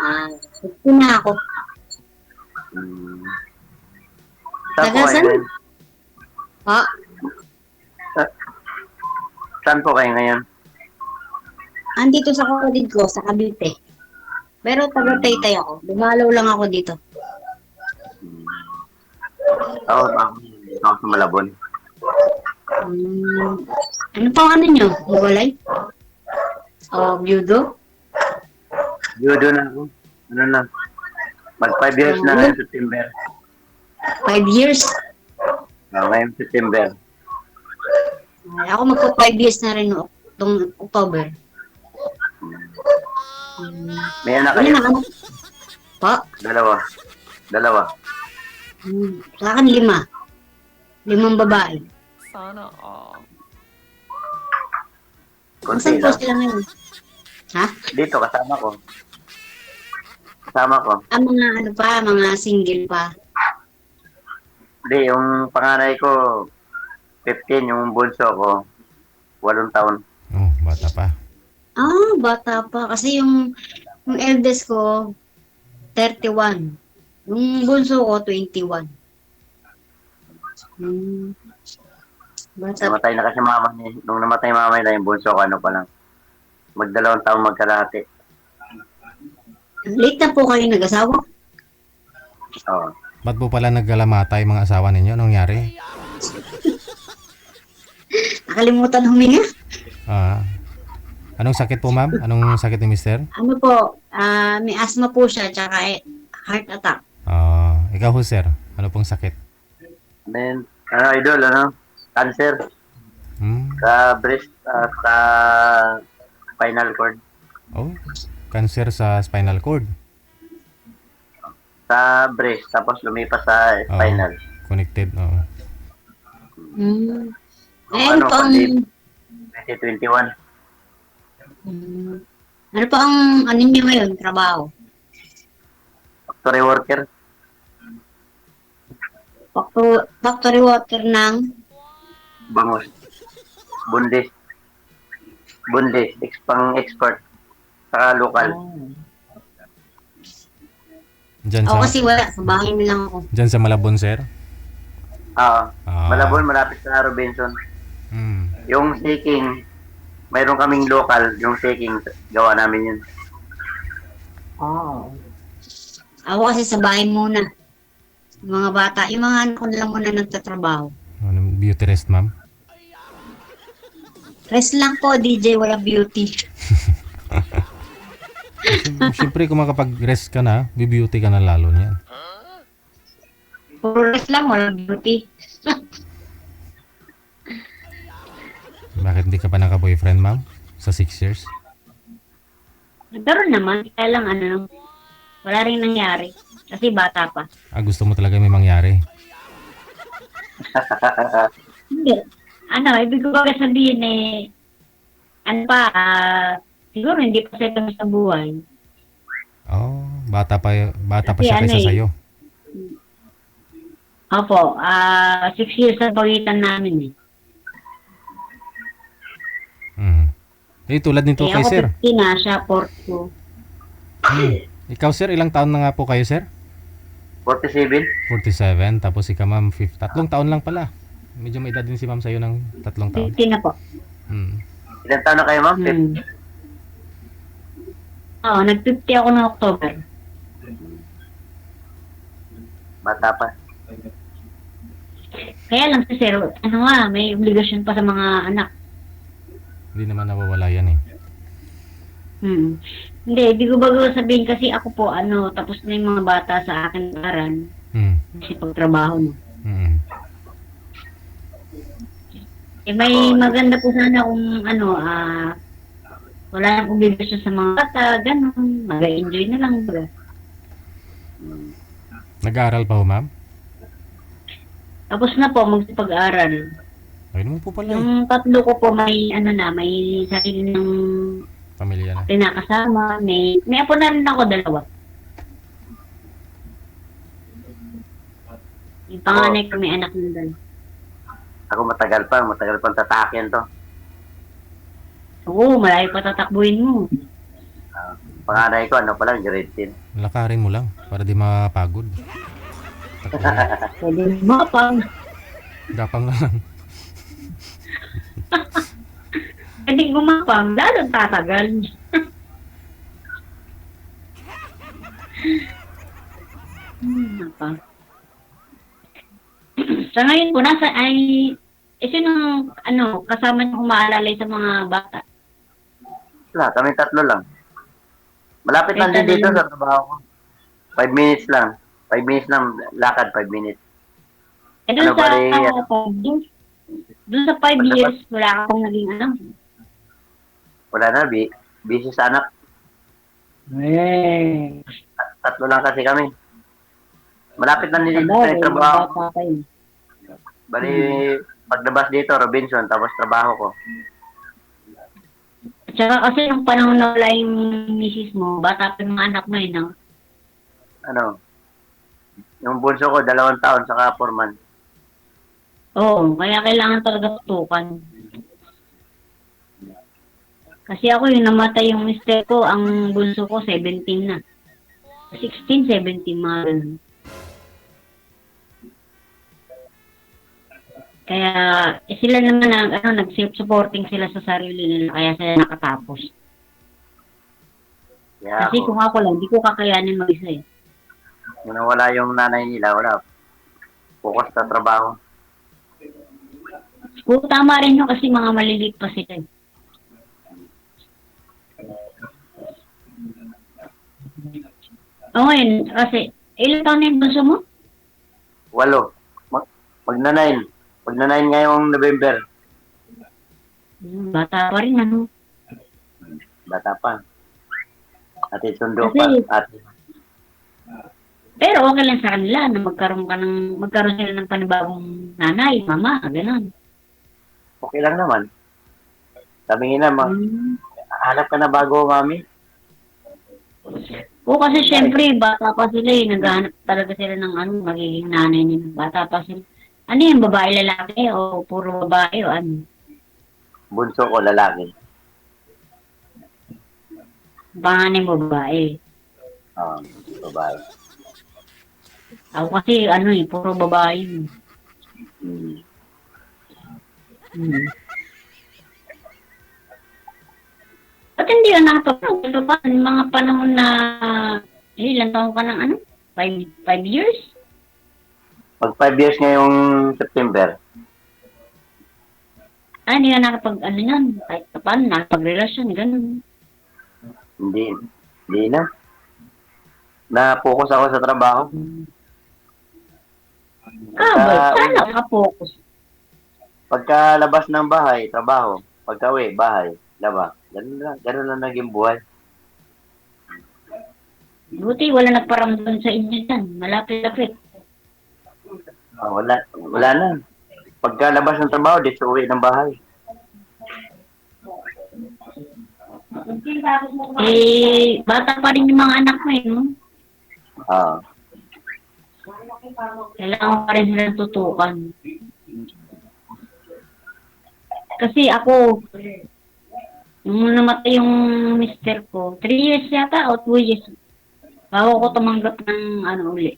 50 na ako. Hmm. Saan po Taga kayo saan? ngayon? Pa, Saan po kayo ngayon? andito sa kapatid ko, sa Cavite. Pero taga Taytay ako. Dumalaw lang ako dito. Oo, ako sa Malabon. Hmm. Ano pang ano nyo? Mugolay? O, Byudo? Judo na ako. Ano na? Mag 5 years na ngayong September. 5 years? Ngayong September. Ay, ako magpo 5 years na rin itong October. May anak Ano kayo? na anak? Pa? Dalawa. Sa akin 5. 5 babae. Sana all. Kunti Saan po lang. sila ngayon? Ha? Dito, kasama ko. Ang mga ano pa, mga single pa. Hindi, yung panganay ko, 15. Yung bunso ko, 8 taon. Oh, bata pa. Bata pa. Kasi yung eldest ko, 31. Yung bunso ko, 21. Bata. Namatay na kasi mama niya. Nung namatay mama niya, yung bunso ko, ano pa lang. 2 taon magkalahati. Late na po kayo nag-asawa? Oo. Ba't po pala nagkalamatay mga asawa ninyo? Anong nangyari? Nakalimutan huminga? Anong sakit po, ma'am? Anong sakit ni mister? Ano po, may asthma po siya, tsaka heart attack. Ikaw ho, sir. Ano pong sakit? Then, idol, cancer. Sa breast, sa spinal cord. Oh, cancer sa spinal cord. Sa breast, tapos lumipas sa spinal. Connected, oo. Ano po ang... 2021. Ano po ang ano niyo ngayon, trabaho? Factory worker. Factory worker ng... Bangos. Bundes. Pang-export. Saka lokal. Diyan Ako sa, kasi wala, sa bahay na lang ako. diyan sa Malabon, sir? Malabon, malapit sa Robinson. Yung shaking, mayroon kaming local, yung shaking, gawa namin yun. Ako kasi sa bahay muna. Yung mga bata, yung mga anak ko na lang muna nagtatrabaho. Beauty rest, ma'am? Rest lang po, DJ, wala beauty. Siyempre, kung makapag-rest ka na, beauty ka na lalo niyan. Puro rest lang, wala beauty. Bakit hindi ka pa naka-boyfriend, ma'am? Sa 6 years? Nagkaroon naman, kaya lang ano, wala rin nangyari. Kasi bata pa. Gusto mo talaga may mangyari? Hindi. Ibig ko ba sabihin siguro hindi pa sila sa buhay. Bata pa Kasi siya kaysa sa'yo. Opo, 6 years sa pagitan namin Tulad nito kay ako sir. 50 na, siya 42. Ikaw, sir, ilang taon na nga po kayo, sir? 47. 47, tapos ikaw, ma'am, 3 taon lang pala. Medyo may edad din si ma'am sa'yo ng 3 taon. 50 na po. Ilan taon na kayo, ma'am? Nag-50 ako ng October. Bata pa. Kaya lang si sir, may obligasyon pa sa mga anak. Hindi naman nawawala yan eh. Hindi, ibig ko bago sabihin kasi ako po, tapos na yung mga bata sa akin aral. Kasi pagtrabaho mo. May maganda po sana kung wala nang obligasyon sa mga bata, ganun. Mag-enjoy na lang. Nag-aaral pa ho, ma'am? Tapos na po, magsipag-aral. Ayun naman po pala eh. Yung tatlo ko po may may sarili ng Pamilya na. pinakasama. May apo na rin ako, 2. Yung panganay ko may anak na 2. Ako matagal pa tatakyan to. Oo, malayo pa tatakbuhin mo. Panganay ko, ano pa lang, grade 10. Lakarin mo lang para di mapagod. Pwede mapang. Gapang na lang. Pwede gumapang. Lalong tatagal. Mapang. Sa ngayon po, nasa ay, sino, ano, kasama niyo umaalalay sa mga bata? Wala, kami 3 lang. Malapit lang din Kahit dito ano- sa trabaho ko. 5 minutes lang. 5 minutes lang, lakad 5 minutes. Eh, doon Ano, sa, bali, doon sa 5 years, wala ka pong naging ano. Wala na, busy sa anak. Eh, 3 lang kasi kami. Malapit lang din dito sabagay, sa trabaho. bata kayo. Bali, paglabas dito, Robinson, tapos trabaho ko. At saka kasi yung panahon na wala yung misis mo, bata pa yung mga anak mo yun, no? Ano, yung bunso ko, 2 taon, saka 4 months. Oo, kaya kailangan talaga tutukan. Kasi ako yung namatay yung mister ko, ang bunso ko 17 na. 16, 17 mga ganun. Kaya sila naman nag-self-supporting sila sa sarili nila kaya sila nakatapos. Kaya Kasi ako, kung ako lang, di ko kakayanin mag-isa eh. nung nawala yung nanay nila, wala. Focus sa trabaho. Kung tama rin yun kasi mga maliliit pa sila. eh. O ngayon, kasi ilan taon na yung bunso mo? 8. Magna-9. Magna-9 ngayong November. Bata pa rin ano. Bata pa. Ate sundo Kasi- pa. Ate. Pero okay lang sa kanila na magkaroon sila ng panibagong nanay, mama, gano'n. Okay lang naman. Sabi nila, Hmm. hanap ka na bago, mami. O kasi syempre, bata pa sila eh. Naghahanap talaga sila ng ano, magiging nanay nila. Bata pa sila. Ano yung babae, lalaki o puro babae o ano? Bunso ko, lalaki. Panganin mo babae. Babae. Ako kasi ano eh, puro babae. Hmm. Hmm. Ba't hindi ka nakapag-vlog? Ito ba, mga panahon na, ilang taon ka ng ano? 5 years? Pag 5 years ngayong September, Hindi ka nakapag, ano yan, kahit pa paano, nakapag-relasyon, ganun. hindi na. Na-focus ako sa trabaho. Sana ka-focus. Pagkalabas ng bahay, trabaho. Pagka-uwi, bahay, laba. Ganun lang naging buhay. Buti wala nagparamdam sa inyo dyan. Malapit-lapit. Wala na. Pagkalabas ng trabaho, di sa uwi ng bahay. Bata pa rin yung mga anak mo no? Ah, Kailangan pa rin silang tutukan. Kasi ako, nung namatay yung mister ko, 3 years yata o 2 years, bago ko tumanggap ng ano uli.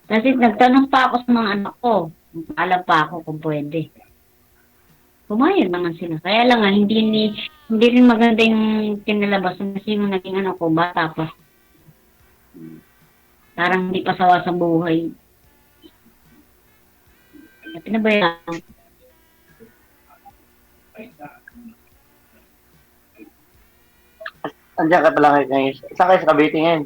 Kasi nagtanong pa ako sa mga anak ko, alam pa ako kung pwede. Pumayag naman sila. Kaya lang hindi rin maganda yung kinalabas kasi yung naging ano ko, bata pa. Parang hindi pa sawa sa buhay. Kaya pinabayaan. andiyan ka pala ngayon. Saan kayo sa Cavite ngayon?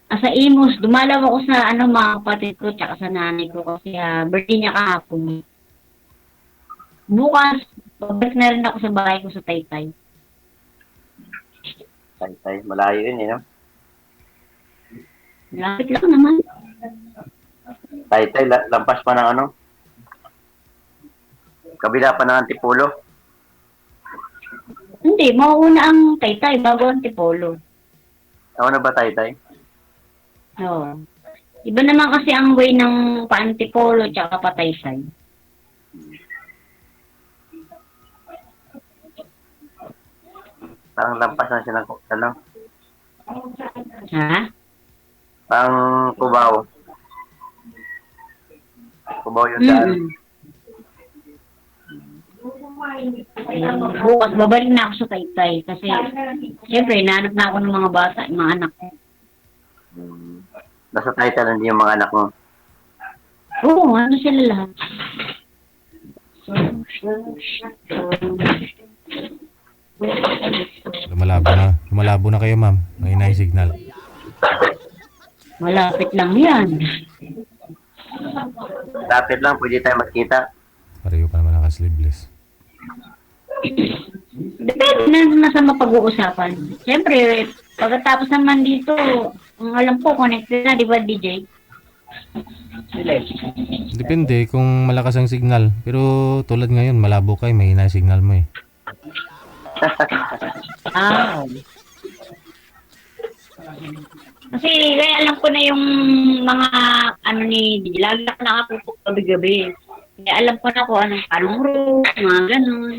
Sa Imus, dumalaw ako sa mga kapatid ko tsaka sa nanay ko kasi birthday niya kahapon. Bukas, babalik na rin ako sa bahay ko sa Taytay. Tay, malayo yun, no? Lapit lang naman. Tay, lampas pa ng ano? Kabila pa ng Antipolo. Hindi, mauuna ang Taytay bago ang Tipolo. Ako na ba, Tay? Oo. Iba naman kasi ang way ng pa-Antipolo tsaka pa-Taytay. Parang lampas na siya ng ano, Ha? parang Cubao. Cubao yung daan. Bukas, babalik na ako sa Taytay. Kasi, siyempre, nahanap na ako ng mga bata, yung mga anak ko. Nasa Titan hindi yung mga anak mo. Oo, ano sila lahat? Lumalabo na kayo, ma'am. May na signal. Malapit lang yan. Lapit lang, pwede tayo magkita. Pareho pa naman naka-sleeveless. Depende na sa mapag-uusapan. Siyempre, pagkatapos naman dito, ang alam ko, connected na, di ba, DJ? Depende kung malakas ang signal. Pero tulad ngayon, malabo kayo. May na signal mo eh. Ah. Kasi kaya alam ko na yung mga ano ni DJ. Lagi ako nakapupok gabi-gabi. Kaya alam ko na kung anong kaluro, mga ganun.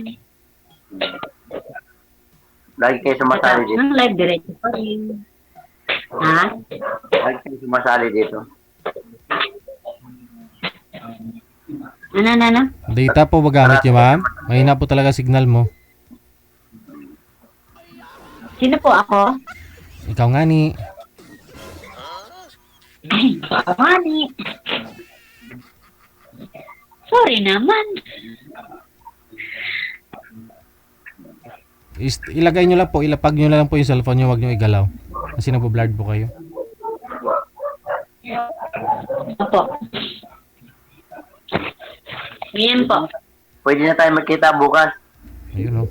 Lagi kayo sumasali Tapos dito. ng live diretso pa rin. Ha? Lagi kayo sumasali dito. Ano? Data po ba gamit niyo, ma'am? Mahina po talaga signal mo. Sino po ako? Ikaw nga ni. Ay, mani. Sorry naman. Ilagay nyo lang po, ilapag nyo lang po yung cellphone nyo, wag nyo igalaw. Kasi nagpo-blurred po kayo. Opo. Yan po. Pwede na tayo magkita bukas. Ayun o.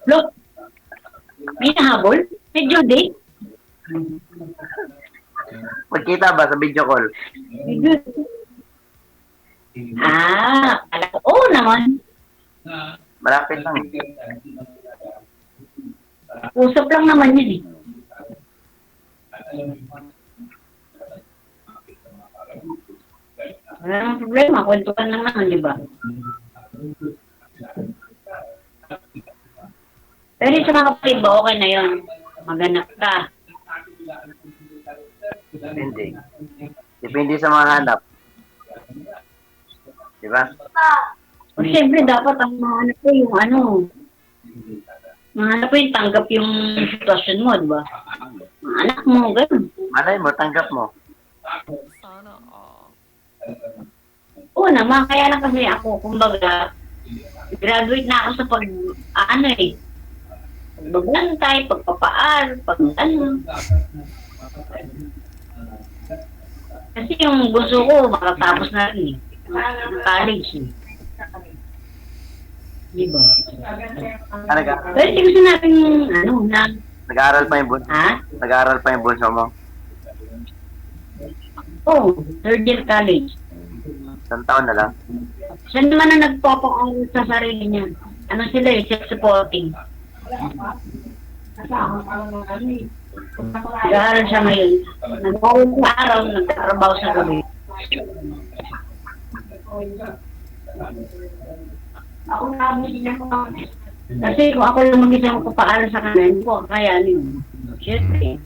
Look. May nahabol? May Judy? Magkita ba sa video call? May Judy. Alam ko. Oo naman. Malapit lang. Usap lang naman yun eh. Wala namang problema. Kwentuhan lang naman, di ba? Pero sa mga kapatid ba, okay na yun? Maganap ka. Depende. Depende sa mga hanap. Diba? O siyempre, dapat ang mga anak ko yung ano, mga anak ko yung tanggap yung sitwasyon mo, di ba? Mga anak mo, gano'n. Malay mo, tanggap mo. Oo naman, kaya lang kasi ako, kumbaga, graduate na ako sa pagbabantay, pagpapaal, pag ano. Kasi yung gusto ko, makatapos na rin ng college eh. Di ba? Pero hindi ko sinabing, Nag-aaral pa yung bunso. ha? Nag-aaral pa yung bunso mo. Oo, third year college. Isang taon na lang. Siya naman na nagpapakalit sa sarili niya. Ano sila eh, self-supporting. Nag-aaral siya ngayon. Nag-aaral sa araw, nagtatrabaho sa gabi. Kasi kung ako lang mag-isa magpapaaral sa kanila, hindi ko kakayanin. Siyempre.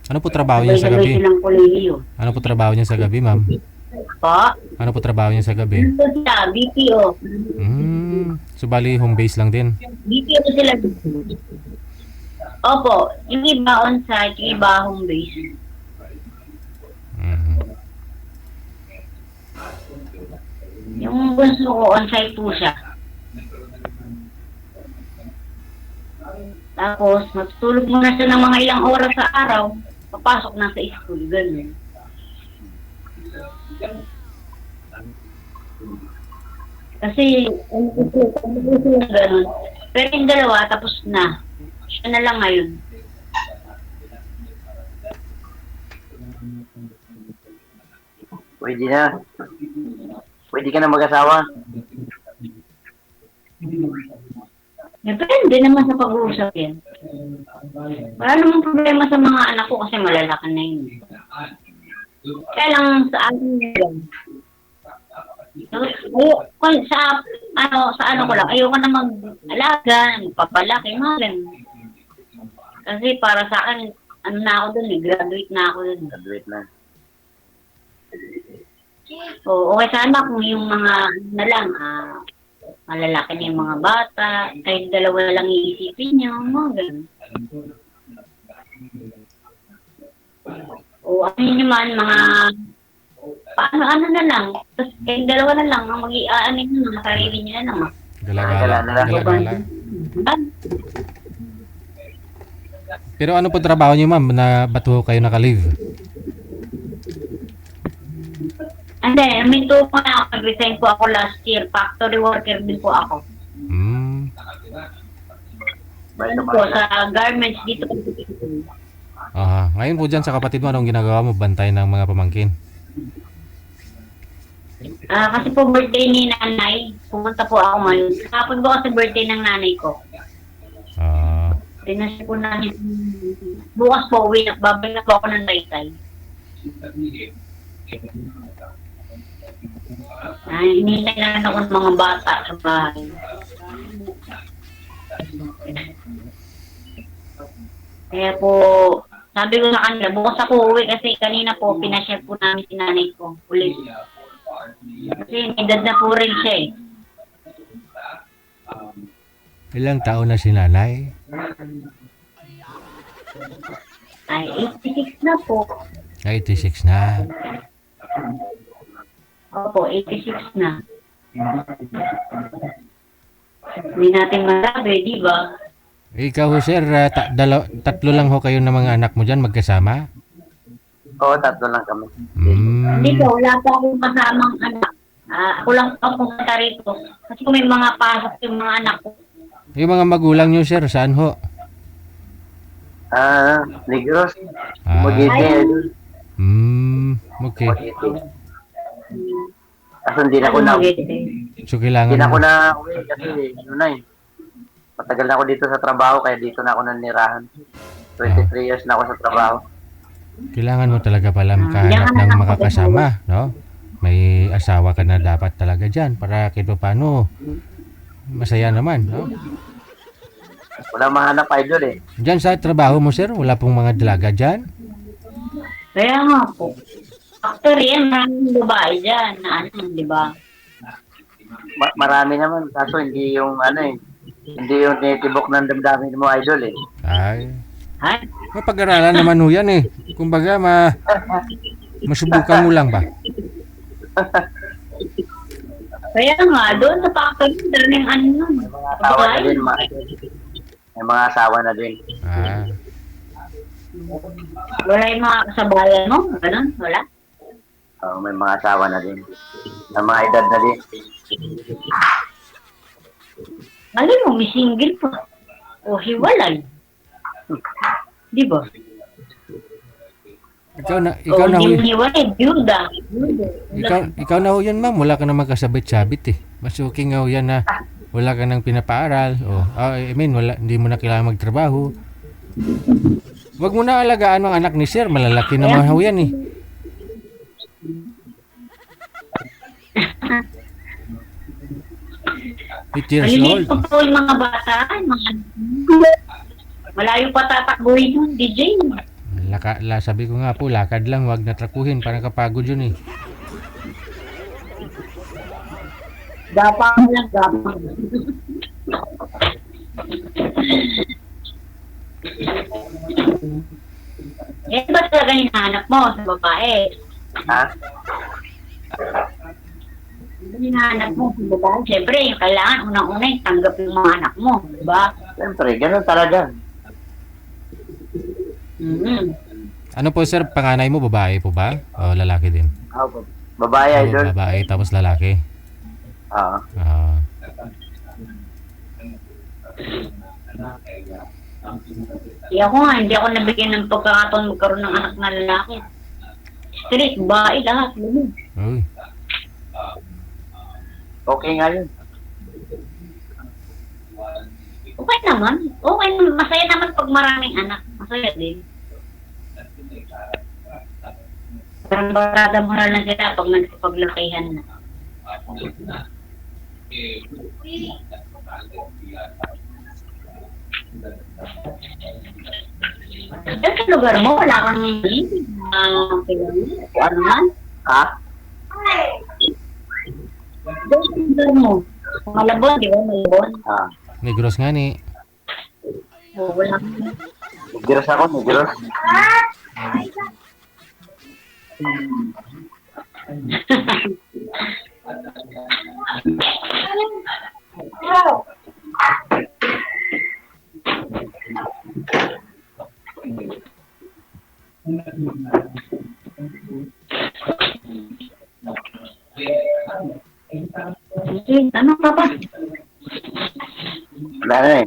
Ano po trabaho niya sa gabi? Silang kolehiyo. Ano po trabaho niya sa gabi, ma'am? Po? Ano po trabaho niya sa gabi? Dito sila, BPO. So bali home base lang din. BPO sila. Opo, yung iba on-site, yung iba home base. Yung gusto ko, on-site po siya. Tapos, matutulog muna siya ng mga ilang oras sa araw. Papasok na sa school, gano'n. Kasi, ano gusto na gano'n. Pero yung dalawa, tapos na. Siya na lang ngayon. Pwede na. Pwede ka na mag-asawa. Depende naman sa pag-uusap yan. Wala namang problema sa mga anak ko kasi malalaki na yun. Kaya lang sa akin yun. Sa sa ano ko lang, ayoko na mag-alaga, magpapalaki, mga ganun. Kasi para sa akin, ano na ako dun graduate na ako dun. Graduate na. O, okay sana kung yung mga, ano na lang, malalaki na yung mga bata, kahit dalawa na lang iisipin nyo, mga ganun. O, ano yun naman, mga, ano na lang, tapos kahit dalawa na lang, ang mag-i-aanin nyo, mga sarili nyo na lang. Galagala. Galagala. Galagala. Diba? Pero ano po trabaho niyo, ma'am, na ba't ho kayo naka-leave? Hindi, minto po na ako, nag-resign po ako last year, factory worker din po ako. Hmm. Ano po, sa garments dito. Aha. Ngayon po dyan sa kapatid mo, anong ginagawa mo? Bantay ng mga pamangkin? Kasi po birthday ni nanay, pumunta po ako ngayon. Kapag po kasi birthday ng nanay ko. Tinasya po namin. Bukas po uwi na, babalik na po ako ng Taytay. Hinihintay na ako ng mga bata sa bahay. Kaya po, sabi ko sa kanila, bukas ako uwi kasi kanina po, pinashare po namin si nanay ko. Ulit. Kasi edad na po rin siya eh. Ilang taon na si nanay? Ay, 86 na po. 86 na. Opo, 86 na. Hindi natin masabi, di ba? Ikaw ho, sir, tatlo lang ho kayo ng mga anak mo dyan magkasama? Oo, tatlo lang kami. Hindi po, wala po akong kasamang anak. Ako lang po ang pumunta rito. Kasi kung may mga pasok yung mga anak ko. Yung mga magulang nyo, sir, saan ho? Negros. Ah. Magiging. Okay. Kasi hindi na ako na uwi. So, kailangan Hindi na ako na uwi kasi yun na eh. Matagal na ako dito sa trabaho kaya dito na ako nanirahan. 23 years na ako sa trabaho. Kailangan mo talaga pala makahanap ng makakasama, no? May asawa ka na dapat talaga dyan para kahit paano masaya naman, no? Wala mahanap idol eh. Dyan sa trabaho mo, sir, wala pong mga dalaga dyan? Kaya nga po. Actually, yan, maraming babae dyan na ano, di ba? Marami naman kaso hindi yung hindi yung tinitibok ng damdamin mo idol eh. Ay, Ha? mapag-aralan naman ho yan eh. Kumbaga, masubukan mo lang ba? Kaya nga, doon sa factory, daming ano nun. Mga asawa na din, may mga asawa na din. Wala yung mga kasabayan mo? Ganun? Wala? May mga asawa na din. May mga edad na din. Alam mo, may single pa. O hiwalay. Di ba? Ikaw na ho Hindi yun. hiwalay, byuda. Ikaw na ho yan, ma'am. Wala ka na magkasabit-sabit eh. Mas okay nga ho yan na wala ka nang pinapaaral. Hindi mo na kailangan magtrabaho. Wag mo na alagaan ang anak ni sir. Malalaki naman ho yan eh. Years Maliliit old. pa po yung mga bata. Malayo pa tatakbuhin yun, DJ. Sabi ko nga po, lakad lang, wag natrakuhin. Parang kapagod yun eh. Gapang lang, gapang. Ba talaga hinahanap mo sa babae? Ha? Hinahanap mo sa babae? Siyempre, kailangan unang-una yung tanggap yung mga anak mo, di ba? Siyempre, ganun talaga. Ano po sir, panganay mo, babae po ba? O lalaki din? Babae idol. Babae, tapos lalaki. Oo. Ako nga, hindi ako nabigyan ng pagkakataon magkaroon ng anak na lalaki. Straight, babae lahat. Uy. Okay nga yun. Okay naman. Okay naman. Masaya naman pag maraming anak. Masaya din. Parang barada mo na lang sila pag nagsipaglakihan na. Diyan sa lugar mo, wala kang ano man? Ha? Diyan sa lugar mo. Malabon, di ba? Malabon. Ah. Negros nga ni. O, wala. Negros ako, negros. Sige, ano ka ba? Wala na eh.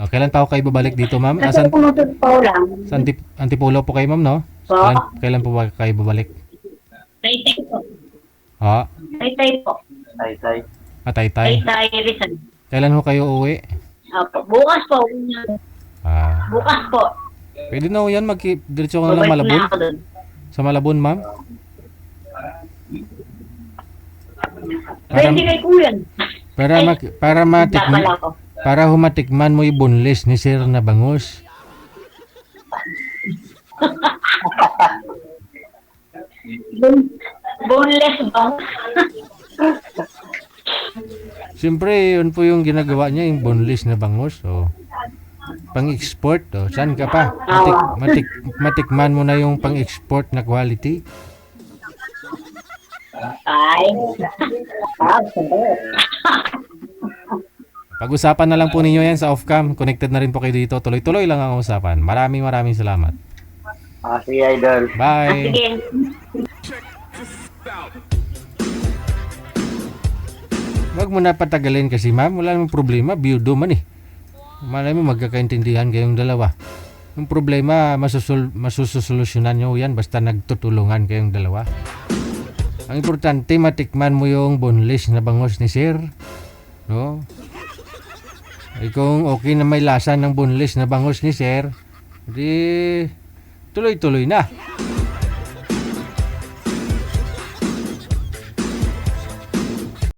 Kailan pa ako kayo babalik dito, ma'am? Kasi pumunod pa lang. Sa Antipolo po kayo, ma'am, no? Po? Kailan po ba kayo babalik? Taytay po. Ha? Taytay po. Tay-tay. Taytay. Taytay, Rizal. Kailan ho kayo uwi? Opo. Bukas po. Bukas po. Pwede na ho yan, diretso ko na lang Babalik Malabon. na ako doon. Sa Malabon, ma'am. Pwede kay kuya. Para matikman, Dakala ko. para humatikman mo yung boneless ni Sir na bangus. Boneless ba? Siyempre, yun po yung ginagawa niya, yung boneless na bangus. So, pang-export. Oh. Saan ka pa? Matikman mo na yung pang-export na quality. Ay. Pag-usapan na lang po ninyo yan sa off-cam. Connected na rin po kayo dito. Tuloy-tuloy lang ang usapan. Maraming salamat. Sige, idol. Bye! Sige. Huwag mo na patagalin kasi ma'am. Wala namang problema. Biyudo man eh. Malay mo magkakaintindihan kayong dalawa. Yung problema, masusolusyonan nyo yan basta nagtutulungan kayong dalawa. Ang importante, matikman mo yung boneless na bangus ni Sir. No? Ay kung okay na may lasa ng boneless na bangus ni Sir, di tuloy-tuloy na.